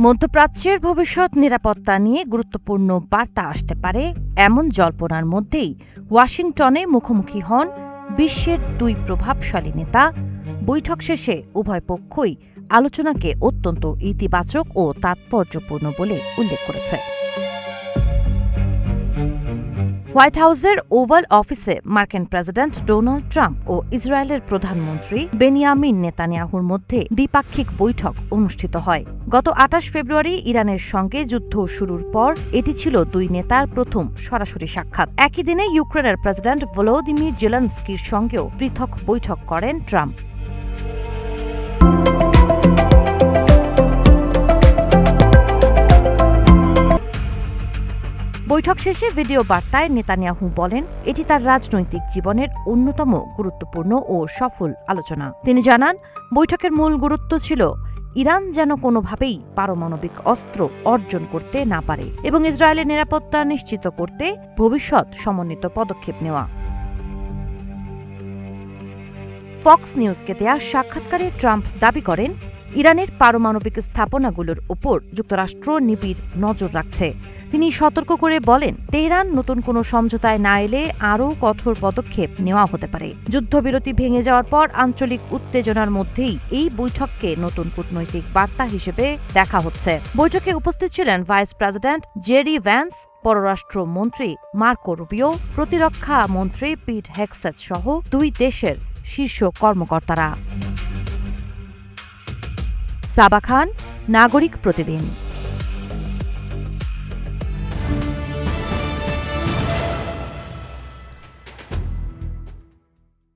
মধ্যপ্রাচ্যের ভবিষ্যৎ নিরাপত্তা নিয়ে গুরুত্বপূর্ণ বার্তা আসতে পারে এমন জল্পনার মধ্যেই ওয়াশিংটনে মুখোমুখি হন বিশ্বের দুই প্রভাবশালী নেতা। বৈঠক শেষে উভয় পক্ষই আলোচনাকে অত্যন্ত ইতিবাচক ও তাৎপর্যপূর্ণ বলে উল্লেখ করেছে। হোয়াইট হাউসের ওভাল অফিসে মার্কিন প্রেসিডেন্ট ডোনাল্ড ট্রাম্প ও ইসরায়েলের প্রধানমন্ত্রী বেনিয়ামিন নেতানিয়াহুর মধ্যে দ্বিপাক্ষিক বৈঠক অনুষ্ঠিত হয়। গত ২৮ ফেব্রুয়ারি ইরানের সঙ্গে যুদ্ধ শুরুর পর এটি ছিল দুই নেতার প্রথম সরাসরি সাক্ষাৎ। একই দিনে ইউক্রেনের প্রেসিডেন্ট ভলোদিমির জেলেনস্কির সঙ্গেও পৃথক বৈঠক করেন ট্রাম্প। বৈঠক শেষে ভিডিও বার্তায় নেতানিয়াহু বলেন, এটি তার রাজনৈতিক জীবনের অন্যতম গুরুত্বপূর্ণ ও সফল আলোচনা। তিনি জানান, বৈঠকের মূল গুরুত্ব ছিল ইরান যেন কোনোভাবেই পারমাণবিক অস্ত্র অর্জন করতে না পারে এবং ইসরায়েলের নিরাপত্তা নিশ্চিত করতে ভবিষ্যৎ সমন্বিত পদক্ষেপ নেওয়া। ফক্স নিউজকে দেয়া সাক্ষাৎকারে ট্রাম্প দাবি করেন, ইরানের পারমাণবিক স্থাপনাগুলোর ওপর যুক্তরাষ্ট্র নিবিড় নজর রাখছে। তিনি সতর্ক করে বলেন, তেহরান নতুন কোনো সমঝোতায় না এলে আরও কঠোর পদক্ষেপ নেওয়া হতে পারে। যুদ্ধবিরতি ভেঙে যাওয়ার পর আঞ্চলিক উত্তেজনার মধ্যেই এই বৈঠককে নতুন কূটনৈতিক বার্তা হিসেবে দেখা হচ্ছে। বৈঠকে উপস্থিত ছিলেন ভাইস প্রেসিডেন্ট জেডি ভ্যান্স, পররাষ্ট্রমন্ত্রী মার্কো রুবিও, প্রতিরক্ষা মন্ত্রী পিট হেগসেথ সহ দুই দেশের শীর্ষ কর্মকর্তারা। সাবা খান, নাগরিক প্রতিদিন।